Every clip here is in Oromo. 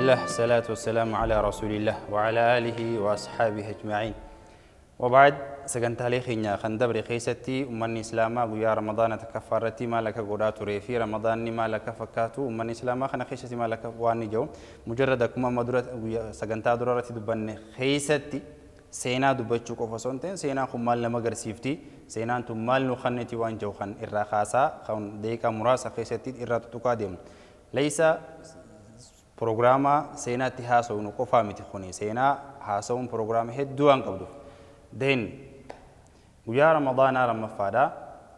الله الصلاة والسلام على رسول الله وعلى آله وأصحابه أجمعين وبعد سجن تاريخنا خندبر خيستي أمم الإسلام ويا رمضان تكفرتي ما لك قرات ريفي رمضان ما لك فكاتو أمم الإسلام خنا خيستي ما لك واني جو مجرد كما مدرة سجن تادرة دبن خيستي سينا دبتشو كفصونتين سينا خمال لما قرسيفتي سينا أنتم مال نخنتي وان جو خن الرخاصة خون ديكا مراسة خيستي الراتو ليس برنامج سينا تهاسو نقفا متخوني سينا هاسو برنامج هدوان قبضو دين ويا رمضان لما فادا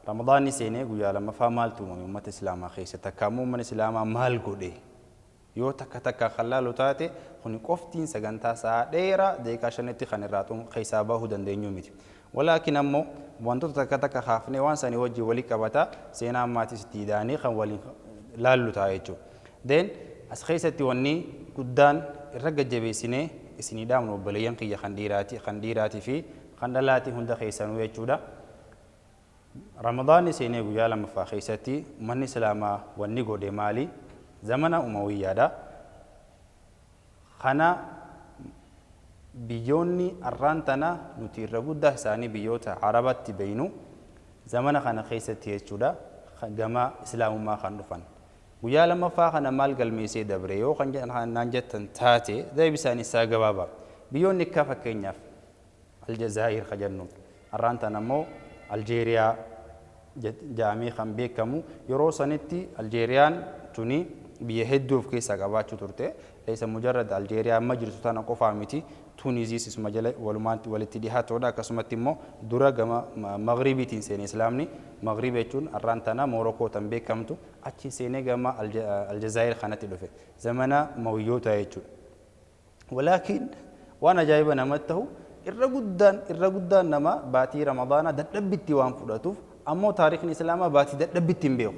رمضان سينه ويا لما فمال توم أمة الإسلام خيسة تكامو من الإسلام مال قدي يو تك خلالو تاتي خوني قفتين سجنتا ساعة ديرا ديكا شنتي خنراتهم خيسابه هدن دينيو ميت ولكن أمو وانتو تك خافني وانساني وجه ولي كبتا سينا ماتي ستيداني خن ولي لالو تايجو دين أسخيستي وني قدان الرجال جبيسينه إسني دامنو بليان كي خنديراتي في خندلاتي هند خيسانو يجودا رمضان سينه ويا لما فخيستي من سلاما وني قد مالي زمن أموية دا خنا بيوني الرانتنا نتير قدة ساني بيوتا عربات بينو زمن خنا خيستي يجودا جما إسلام ما خندفن ويا لما فاخنا مال قلميسي دبريو خنجت تاتي ذي بساني ساقبابا بيون نكافة كينياف الجزائر خجنو الرانتا نمو الجيريا جامي خنبيكمو يرو سنتي الجيريان توني بيهدو في كيسا قباتشو ترتي ليس مجرد الجيريا مجلس تانا قفامتي تونيزيس اسم مجلة والمانت والاتديهات ودا كسمتي مو دورا جما مغربي تنسين إسلامني مغربي تون الرانتنا موروكو تنبيكمتو أشي سيني جما الجزائر خانتي لفه زمنا مويوتا يجون ولكن وانا جايبا نمته الرجودان نما باتي رمضان دبتي وان فلاتوف أمو تاريخ الإسلام باتي دبتي بيو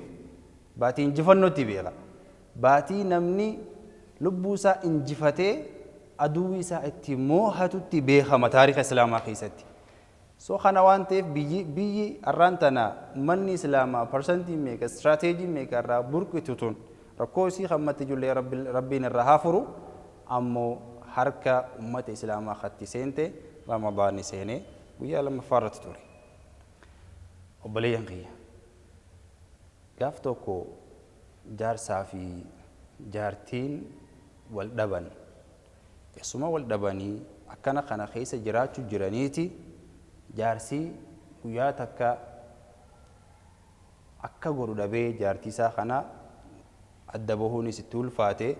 باتي انجفنو تبيغا باتي نمني لبوسا انجفتي أدويسا اتمو هاتوتي بيخا تاريخ الإسلام خيستي سو خنا وانتف بيجي الرانتنا من الإسلام برسنتي ميك استراتيجي ميك را بركو تطون ركوسي خمتي جولي ربنا الرهافرو أمو حركة أمة الإسلام خطي سنتي رمضان سنة ويا لما فرت توري وبليان غيا قافتوكو جار سافي جارتين والدبن يسمى والدبني أكنا خنا خيسة جراتو جرانيتي جارسي ويا تكا أكا غرو دبي جارتي سا خنا الدبوهوني ستول فاتي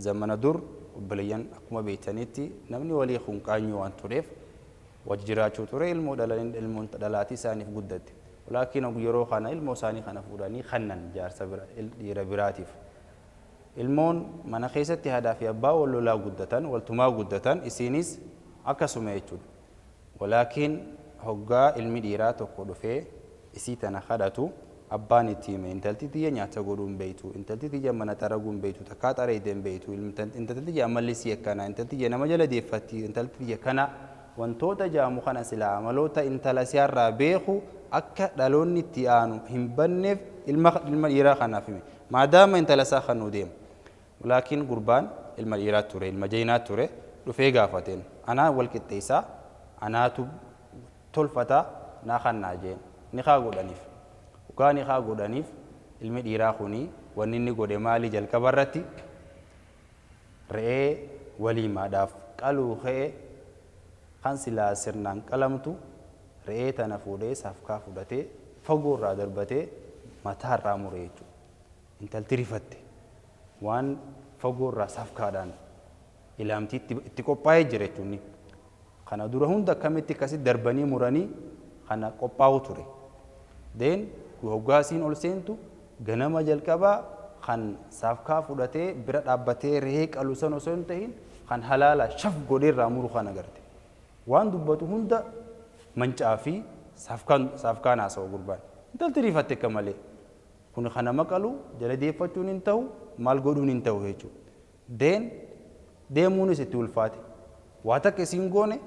زمن دور وبليان أكما بيتانيتي نمني ولي خنقانيو وان توريف وجراتو توري المدلاتي ساني في قدد ولكن أبو يرو خنا الموساني خنا فوراني خنن جارسا براتيف المون من خيستي هذا في أبا ولا لا قدتان والتما قدتان إسينيس أكسم يجود ولكن هجا المديرات وقود فيه إسيتنا خدتو أباني تيم إنتلتي تيجي نعتقدون بيتو إنتلتي تيجي من تراجون بيتو تكات أريدين بيتو إنتلتي تيجي عمل لسيه كنا إنتلتي تيجي نمجل ديفتي إنتلتي تيجي كنا وانتوتا جامو خنا سلا عملوتا إنتلاسيار رابيخو أكا دالوني تيانو هم بنف المديرة خنا فيمي ما دام إنتلاسا خنو ديم ولكن قربان المديرات توري المجينات توري رفيقا فتين أنا والكتيسا أنا تلفتا ناخن ناجين نخا قدانيف وكان نخا قدانيف المديرة خوني ونيني قد مالي جل كبرتي رئي ولي ما داف قالوا خي خانسلا سرنان كلامتو رئي تنفودي سافكا فودتي فقور را دربتي متار رامو ريجو انتل تريفتي وان فقور را سافكا دان إلامتي اتقوباي جريتوني خنا دوره هندا كمتي كاسي درباني مراني خنا قوباو توري دين وهوغاسين أولسينتو غنما جلكبا خن سافكا فودتي برد أبتي ريك ألوسانو سنتهين خن حلالا شف غودير رامورو خنا غرتي وان دبتو هندا منشافي سافكان أسوا قربان انتل تريفتك كمالي كون خنا مقالو جلدي فتون انتو مال غودون انتو هيجو دين ديموني ستول فاتي واتك سينغوني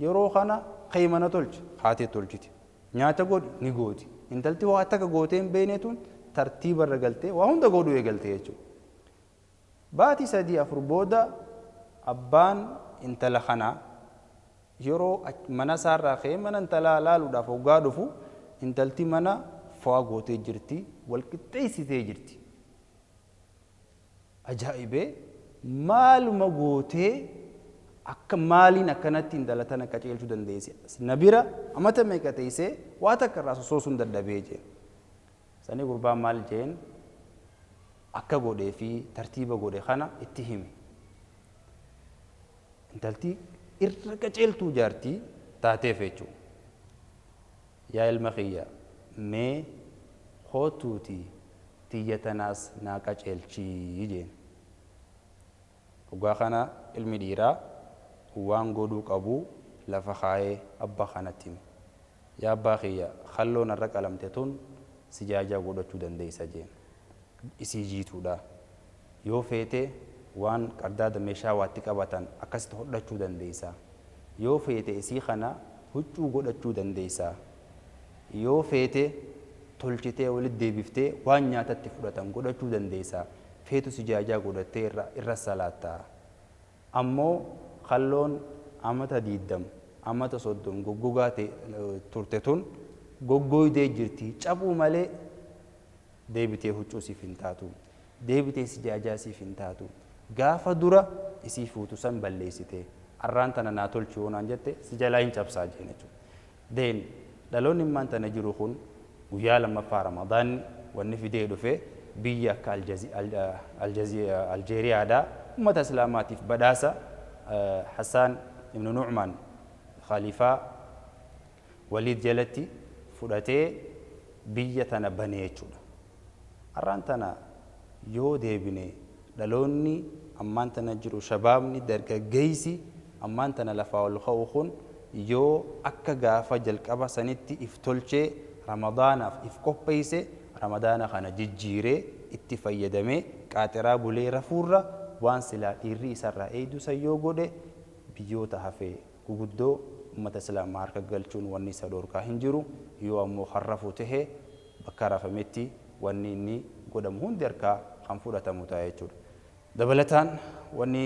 يرو خنا قيمنا تولج خاتي تولجتي نياتا غود نيغوتي انتلتي واتك غوتين بينتون ترتيب الرجلتي وهم دا غودو يغلتي يجو baatii sadii afur booda abbaan intala kana yeroo mana isaarraa ka'ee mana intalaa laaluudhaaf hoggaa dhufu intalti mana fo'aa gootee jirti walqixxeessitee jirti. Ajaa'ibee maaluma gootee akka maaliin akkanatti intala tana qaceelchuu dandeesse na bira amata meeqa teessee waa takka irraa sosoosuu dadhabee jee sanii gurbaan maal jeen akka godhee fi tartiiba godhe kana itti hime. Intalti irra qaceeltuu jaartii taateef jechuudha. Yaa ilma kiyya mee hootuuti tiyya tanaas naa qaceelchii jeen. Dhugaa kana ilmi dhiiraa waan godhuu qabu lafa kaayee abbaa kanatti hime. Yaa abbaa kiyya halloon irra qalamte tun sijaajaa godhachuu dandeessa jeen. Isii jiituudha. Yoo feete waan qardaada meeshaa waatti qabatan akkasitti hodhachuu dandeessa. Yoo feete isii kana huccuu godhachuu dandeessa. Yoo feete tolchitee walitti deebiftee waan nyaatatti fudhatan godhachuu dandeessa. Feetu sijaajaa godhattee irra salaatta. Ammoo halloon amata 20 amata 30 goggogaa turte tun goggooydee jirti cabuu malee deebitee huccuu siif hin taatu. Deebitee sijaajaa siif hin taatu. Gaafa dura isii fuutu san balleessite arraan tana naa tolchi yoonaan jette si jalaa hin cabsaa jeen jechuudha. Deen dhaloonni immaan tana jiru kun guyyaa lammaffaa Ramadaanni wanni fidee dhufe biyya akka Aljeeriyaadhaa ummata islaamaatiif badhaasa Hassaan ibnu Nu'maan Khaliifaa Waliid jalatti fudhatee biyya tana banee jechuudha. Arraan tana yoo deebine dhaloonni ammaan tana jiru shabaabni dargaggeessi ammaan tana lafaa ol ka'u kun yoo akka gaafa jalqaba sanitti if tolchee Ramadaanaaf if qopheesse Ramadaana kana jijjiiree itti fayyadamee qaaxiraa bulee rafuurra waan silaa dhiirri isarraa eeydu san yoo godhe biyyoota hafee guguddoo ummata islaamaa harka galchuun wanni isa dhorkaa hin jiru. Yoo ammoo harrafu tahee bakka rafametti wanni inni godhamu hundi harkaa kan fudhatamu ta'a jechuudha. Dabalataan wanni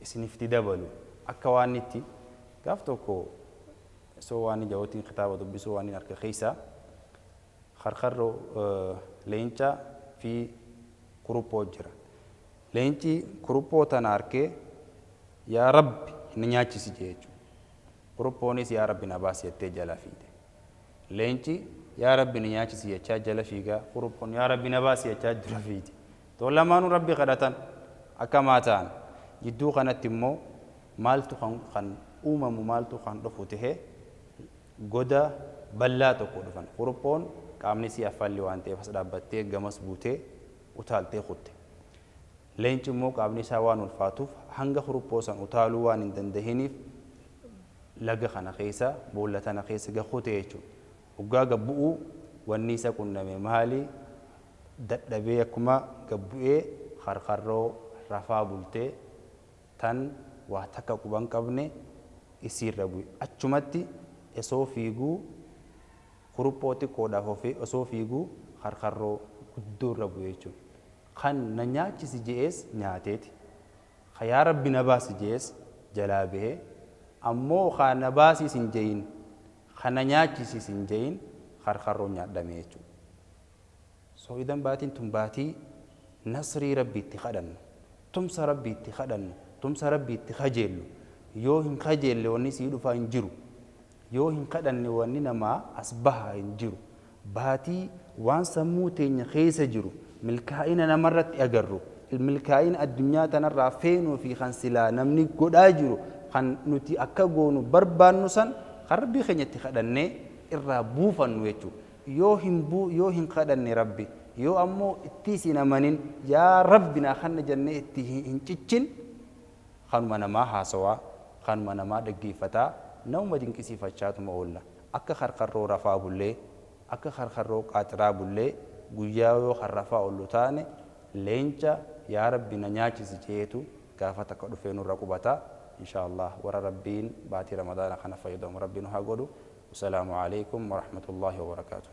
isinitti dabalu akka waan itti gaaf tokko soo waan jawootiin kitaaba dubbisuu waan harka keessa harkarroo leenca fi kuruphoo jira. Leenci kuruphoo tana harkee yaa Rabbi inni nyaachisi jechuudha. Kuruphoonis yaa Rabbi na baasi jettee jala fiide. Leenci yaa Rabbi ni nyaachisi jechaa jala fiigaa kuruphoon yaa Rabbi na baasi jechaa dura fiidi. Toon lamaanuu Rabbi kadhatan akka ta'an jidduu kanatti immoo maaltu kan uumamu maaltu kan dhufu tahee goda bal'aa tokko dhufan. Kuruphoon qaamni si affalli waan ta'eef as dhaabbattee gamas buutee utaaltee kutte. Leenci immoo qaamni isaa waan ulfaatuuf hanga kuruphoo san utaaluu waan hin dandahiniif laga kana keessa boolla tana keessa gahute jechuudha. Hoggaa gabbu'uu wanni isa qunname maali dadhabee akkuma gabbu'ee harkarroo rafaa bultee tan waa takka quban qabne isiirra bu'e. Achumatti osoo fiiguu kuruphoo xiqqoodhaaf ofii osoo fiiguu harkarroo guddoorra bu'e jechuudha. Kan na nyaachisi je'ees nyaateeti. Yaa Rabbi na baasi je'ees jalaa bahee ammoo kan na baasiis hin je'in kana nyaachisis hin je'in harkarroo nyaadhame jechuudha. So idan baatiin tun baatii nasrii Rabbi itti kadhannu tumsa Rabbi itti kadhannu tumsa Rabbi itti kajeellu yoo hin kajeelle wanni sii dhufaa hin jiru yoo hin kadhanne wanni namaa as bahaa hin jiru. Baatii waan sammuu teenya keessa jiru milkaa'ina namarratti agarru milkaa'ina addunyaa tanarraa feenuu fi kan silaa namni godhaa jiru kan nuti akka goonu barbaannu san Rabbi keenyatti kadhannee irraa buufannu jechuudha. Yoo hin kadhanne Rabbi yoo ammoo itti sin amanin yaa Rabbi naa kana jennee itti hin ciccin kanuma namaa haasawaa kanuma namaa dhaggeeffataa nama dinqisiifachaatuma oolla. Akka harkarroo rafaa bullee akka harkarroo qaaxiraa bullee guyyaa yoo harrafaa oollu taane leenca yaa Rabbi na nyaachisi jeetu gaafa takka dhufee nurra qubataa. إن شاء الله ورا ربين باتي رمضان خنا فيضهم ربنا هاقولوا والسلام عليكم ورحمة الله وبركاته.